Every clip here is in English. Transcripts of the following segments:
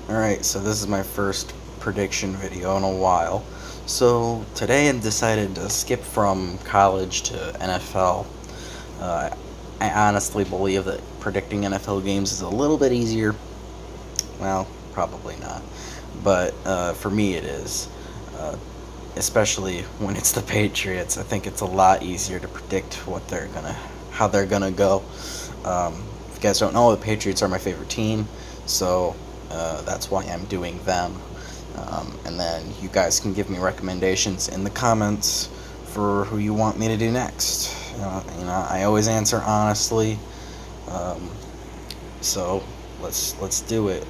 Alright, so this is my first prediction video in a while. So today I decided to skip from college to NFL. Uh, I honestly believe that predicting NFL games is a little bit easier. Well, probably not. But for me it is. Especially when it's the Patriots. I think it's a lot easier to predict how they're gonna go. If you guys don't know, the Patriots are my favorite team, so that's why I'm doing them. And then you guys can give me recommendations in the comments for who you want me to do next. I always answer honestly. Um, so let's do it.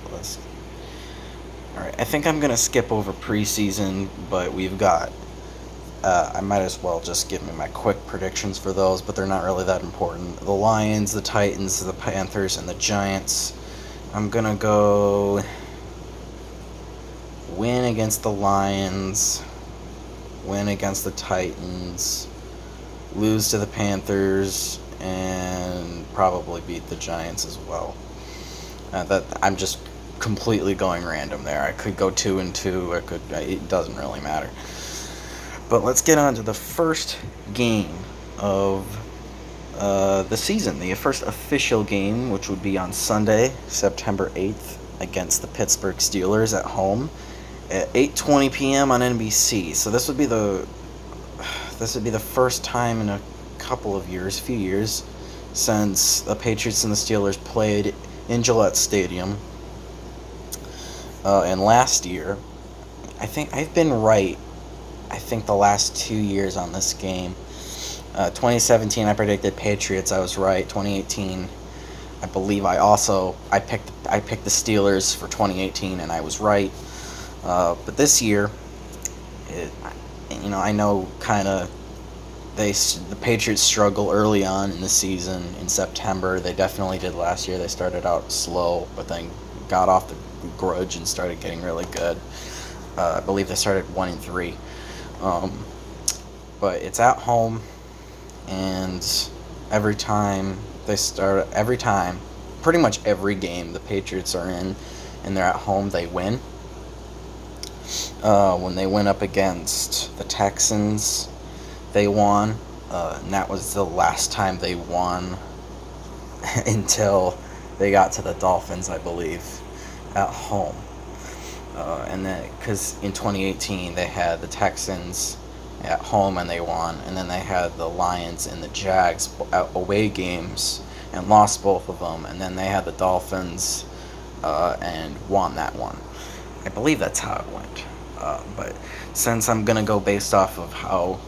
All right. I think I'm gonna skip over preseason, but we've got. I might as well just give me my quick predictions for those, but they're not really that important. The Lions, the Titans, the Panthers, and the Giants. I'm gonna go win against the Lions, win against the Titans, lose to the Panthers, and probably beat the Giants as well. That I'm just completely going random there. I could go 2-2. It doesn't really matter. But let's get on to the first game of the season, the first official game, which would be on Sunday, September 8th, against the Pittsburgh Steelers at home at 8:20 p.m. on NBC. So this would be the first time in a few years, since the Patriots and the Steelers played in Gillette Stadium. And last year, I think I've been right. I think the last 2 years on this game. 2017, I predicted Patriots. I was right. 2018, I believe I picked the Steelers for 2018, and I was right. But this year, I know kind of the Patriots struggle early on in the season in September. They definitely did last year. They started out slow, but then got off the grudge and started getting really good. I believe they started 1-3. But it's at home, and pretty much every game the Patriots are in, and they're at home, they win. When they went up against the Texans, they won, and that was the last time they won until they got to the Dolphins, I believe, at home. And then, because in 2018 they had the Texans at home and they won, and then they had the Lions and the Jags away games and lost both of them, and then they had the Dolphins and won that one. I believe that's how it went. But since I'm gonna go based off of how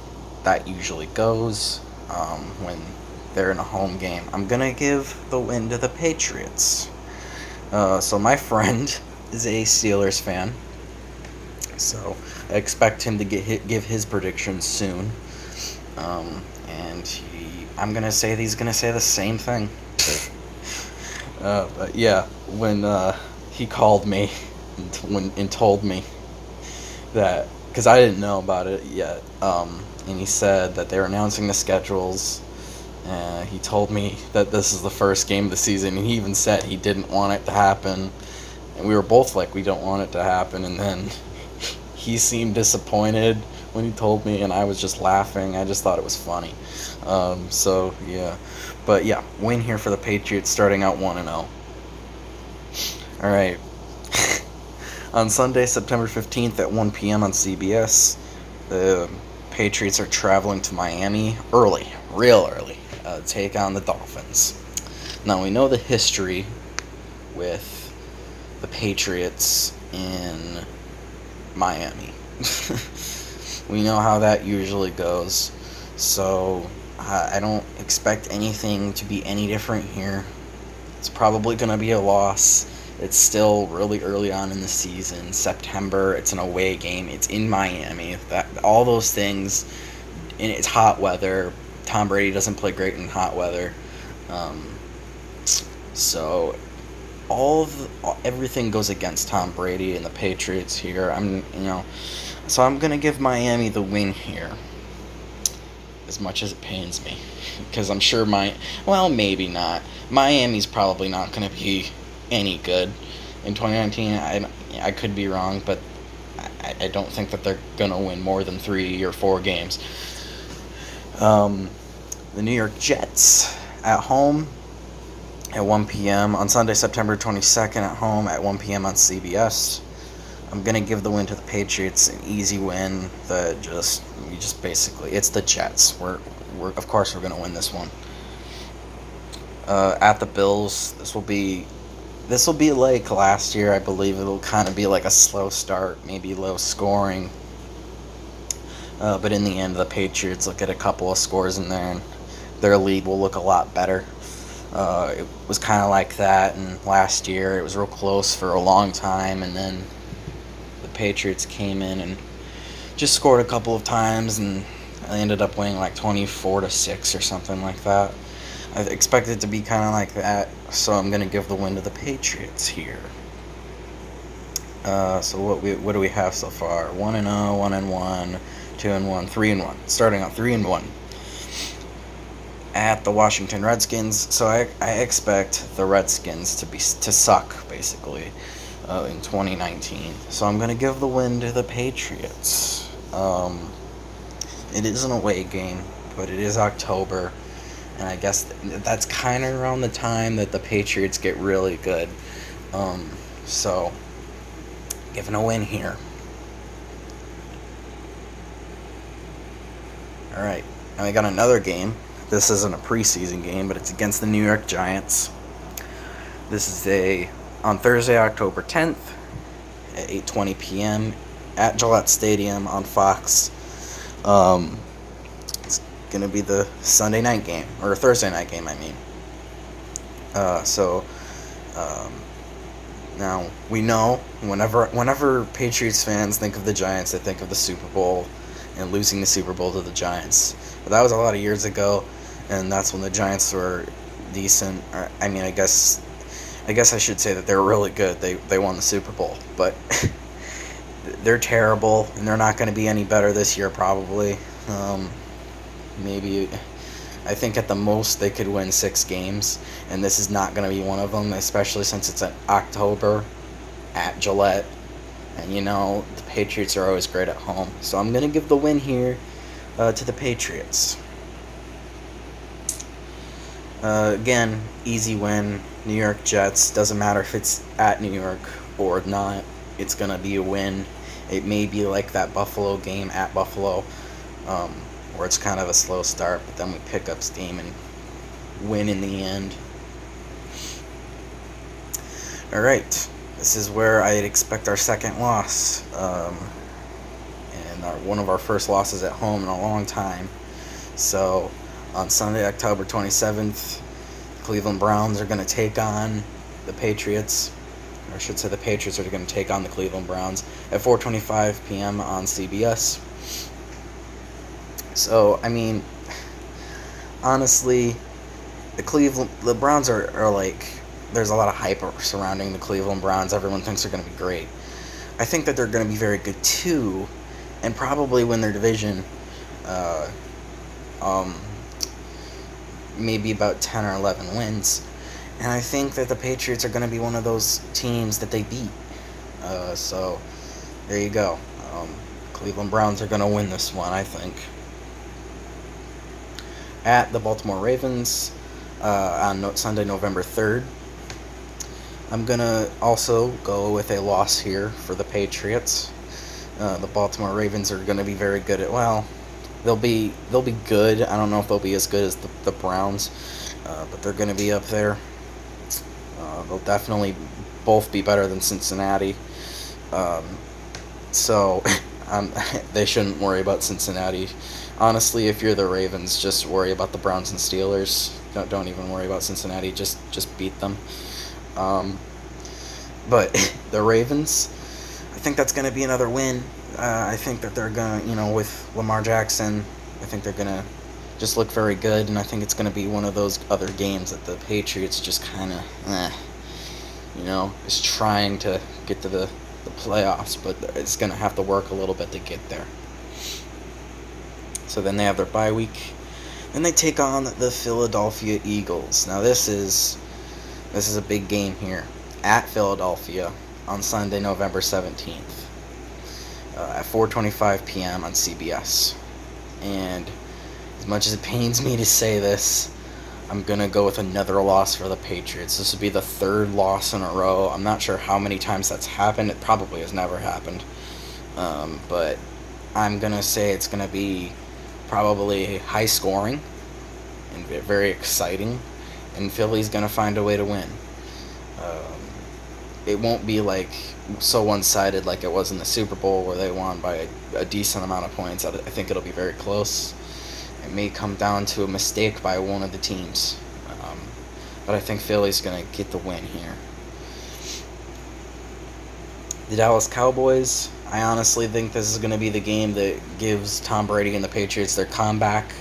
that usually goes when they're in a home game, I'm gonna give the win to the Patriots. So my friend is a Steelers fan, so I expect him to give his predictions soon. And I'm gonna say he's gonna say the same thing. But yeah, when he called me and told me that, because I didn't know about it yet, and he said that they were announcing the schedules. He told me that this is the first game of the season, and he even said he didn't want it to happen. And we were both like, we don't want it to happen. And then he seemed disappointed when he told me, and I was just laughing. I just thought it was funny. So, yeah. But, yeah, win here for the Patriots, starting out 1-0. All right. On Sunday, September 15th at 1 p.m. on CBS, the Patriots are traveling to Miami real early, take on the Dolphins. Now, we know the history with the Patriots in Miami. We know how that usually goes, so I don't expect anything to be any different here. It's probably going to be a loss. It's still really early on in the season. September, it's an away game. It's in Miami. All those things, and it's hot weather. Tom Brady doesn't play great in hot weather. So everything goes against Tom Brady and the Patriots here. So I'm gonna give Miami the win here, as much as it pains me, because I'm sure maybe not. Miami's probably not gonna be any good. in 2019. I could be wrong, but I don't think that they're going to win more than 3 or 4 games. The New York Jets at home at 1 p.m. on Sunday, September 22nd at home at 1 p.m. on CBS. I'm going to give the win to the Patriots, an easy win. We just basically, it's the Jets. We're of course we're going to win this one. At the Bills, this will be like last year. I believe it'll kind of be like a slow start, maybe low scoring. But in the end, the Patriots will get a couple of scores in there, and their lead will look a lot better. It was kind of like that, and last year it was real close for a long time, and then the Patriots came in and just scored a couple of times, and they ended up winning like 24-6 or something like that. I expect it to be kind of like that, so I'm going to give the win to the Patriots here. So what do we have so far? 1-0, 1-1, 2-1, 3-1. Starting out 3-1. At the Washington Redskins, so I expect the Redskins to suck basically in 2019. So I'm going to give the win to the Patriots. It is an away game, but it is October. And I guess that's kind of around the time that the Patriots get really good. So, giving a win here. Alright, now we got another game. This isn't a preseason game, but it's against the New York Giants. This is on Thursday, October 10th at 8:20 p.m. at Gillette Stadium on Fox. It's going to be the Sunday night game, or Thursday night game, I mean. Now, we know whenever Patriots fans think of the Giants, they think of the Super Bowl and losing the Super Bowl to the Giants. But that was a lot of years ago, and that's when the Giants were decent. I guess I should say that they were really good. They won the Super Bowl, but they're terrible, and they're not going to be any better this year probably. Maybe, I think at the most they could win 6 games, and this is not going to be one of them, especially since it's in October at Gillette, and the Patriots are always great at home. So I'm going to give the win here to the Patriots. Again, easy win. New York Jets. Doesn't matter if it's at New York or not. It's going to be a win. It may be like that Buffalo game at Buffalo, where it's kind of a slow start, but then we pick up steam and win in the end. Alright, this is where I'd expect our second loss, and one of our first losses at home in a long time. So, on Sunday, October 27th, the Cleveland Browns are going to take on the Patriots. Or I should say the Patriots are going to take on the Cleveland Browns at 4:25 p.m. on CBS. So, honestly, the Browns are like, there's a lot of hype surrounding the Cleveland Browns. Everyone thinks they're going to be great. I think that they're going to be very good too, and probably win their division. Maybe about 10 or 11 wins. And I think that the Patriots are going to be one of those teams that they beat. So, there you go. Cleveland Browns are going to win this one, I think. At the Baltimore Ravens on Sunday, November 3rd. I'm going to also go with a loss here for the Patriots. The Baltimore Ravens are going to be very good they'll be good. I don't know if they'll be as good as the Browns, but they're going to be up there. They'll definitely both be better than Cincinnati. So they shouldn't worry about Cincinnati. Honestly, if you're the Ravens, just worry about the Browns and Steelers. Don't even worry about Cincinnati. Just beat them. But the Ravens, I think that's going to be another win. I think that they're going to, with Lamar Jackson, I think they're going to just look very good, and I think it's going to be one of those other games that the Patriots just kind of, is trying to get to the playoffs, but it's going to have to work a little bit to get there. So then they have their bye week. Then they take on the Philadelphia Eagles. Now this is a big game here. at Philadelphia on Sunday, November 17th at 4:25 p.m. on CBS. And as much as it pains me to say this, I'm going to go with another loss for the Patriots. This would be the third loss in a row. I'm not sure how many times that's happened. It probably has never happened. But I'm going to say it's going to be probably high scoring and very exciting. And Philly's going to find a way to win. It won't be like so one-sided like it was in the Super Bowl where they won by a decent amount of points. I think it'll be very close. It may come down to a mistake by one of the teams. But I think Philly's going to get the win here. The Dallas Cowboys, I honestly think this is going to be the game that gives Tom Brady and the Patriots their comeback.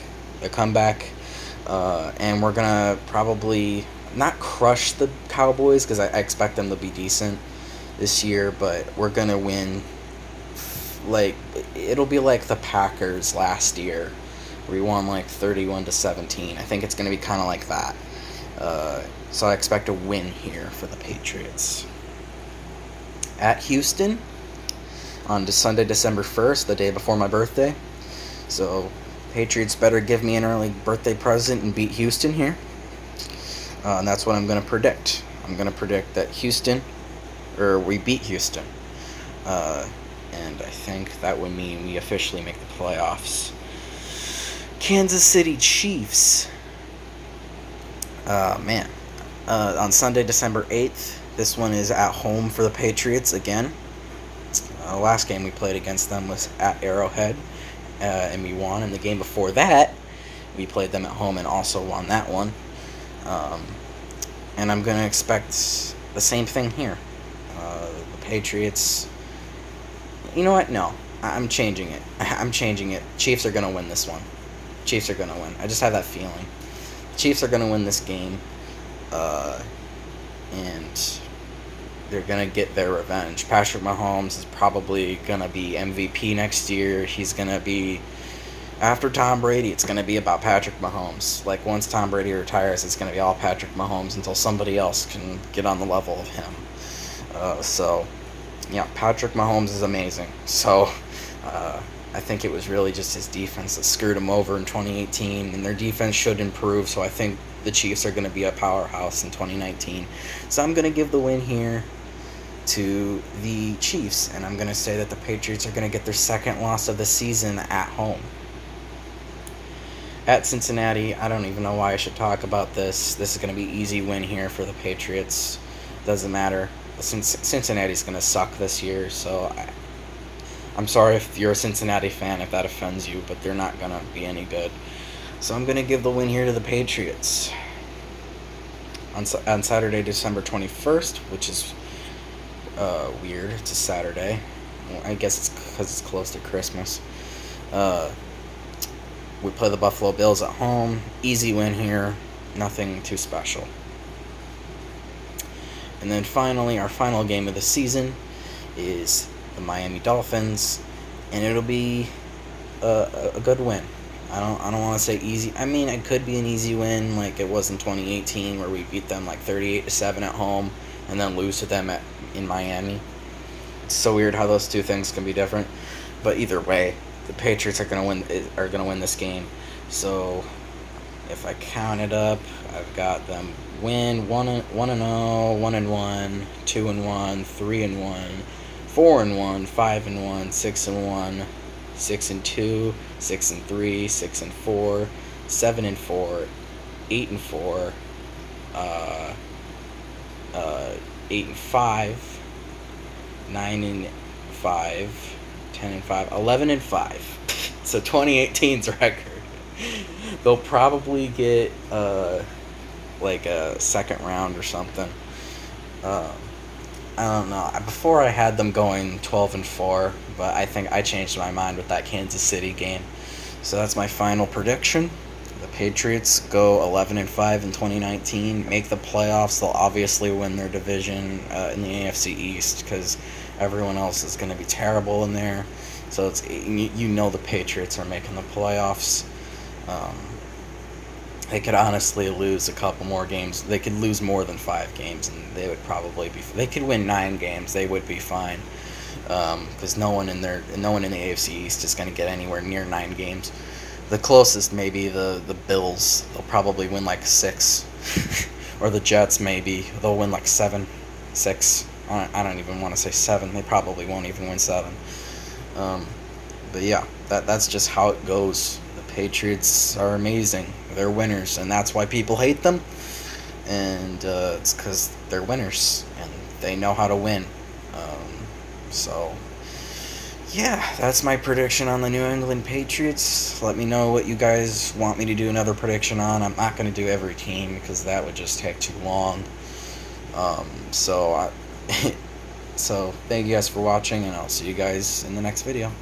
And we're going to probably not crush the Cowboys because I expect them to be decent this year, but we're going to win. Like, it'll be like the Packers last year. We won like 31-17. I think it's going to be kind of like that. So I expect a win here for the Patriots. At Houston on Sunday, December 1st, the day before my birthday. So Patriots better give me an early birthday present and beat Houston here. And that's what I'm going to predict. I'm going to predict that we beat Houston. And I think that would mean we officially make the playoffs. Kansas City Chiefs. On Sunday, December 8th, this one is at home for the Patriots again. Last game we played against them was at Arrowhead, and we won. And the game before that, we played them at home and also won that one. And I'm going to expect the same thing here. The Patriots... You know what? No. I'm changing it. Chiefs are going to win this one. Chiefs are going to win. I just have that feeling. Chiefs are going to win this game. And they're going to get their revenge. Patrick Mahomes is probably going to be MVP next year. He's going to be... After Tom Brady, it's going to be about Patrick Mahomes. Like, once Tom Brady retires, it's going to be all Patrick Mahomes until somebody else can get on the level of him. Patrick Mahomes is amazing. So, I think it was really just his defense that screwed him over in 2018, and their defense should improve, so I think the Chiefs are going to be a powerhouse in 2019. So I'm going to give the win here to the Chiefs, and I'm going to say that the Patriots are going to get their second loss of the season at home. At Cincinnati, I don't even know why I should talk about this. This is going to be easy win here for the Patriots. Doesn't matter. Cincinnati's going to suck this year, so I'm sorry if you're a Cincinnati fan if that offends you, but they're not going to be any good. So I'm going to give the win here to the Patriots. On Saturday, December 21st, which is weird. It's a Saturday. I guess it's because it's close to Christmas. We play the Buffalo Bills at home. Easy win here. Nothing too special. And then finally, our final game of the season is the Miami Dolphins, and it'll be a good win. I don't want to say easy. I mean, it could be an easy win like it was in 2018 where we beat them like 38-7 at home and then lose to them in Miami. It's so weird how those two things can be different. But either way, the Patriots are going to win this game. So if I count it up, I've got them win 1-0, 1-1, 2-1, 3-1, 4-1, 5-1, 6-1, 6-2, 6-3, 6-4, 7-4, 8-4, 8-5, 9-5, 10-5, 11-5. So 2018's record. They'll probably get like a second round or something. I don't know. Before I had them going 12-4, but I think I changed my mind with that Kansas City game. So that's my final prediction. The Patriots go 11-5 in 2019, make the playoffs. They'll obviously win their division in the AFC East because everyone else is going to be terrible in there. So it's the Patriots are making the playoffs. They could honestly lose a couple more games. They could lose more than 5 games, and they would probably be. They could win 9 games. They would be fine, because no one in the AFC East is going to get anywhere near 9 games. The closest maybe the Bills. They'll probably win like 6, or the Jets maybe they'll win like 7, 6. I don't even want to say 7. They probably won't even win 7. Um, but yeah, that's just how it goes. The Patriots are amazing. They're winners, and that's why people hate them. And it's because they're winners and they know how to win. So yeah, that's my prediction on the New England Patriots. Let me know what you guys want me to do another prediction on. I'm not going to do every team because that would just take too long. So so thank you guys for watching, and I'll see you guys in the next video.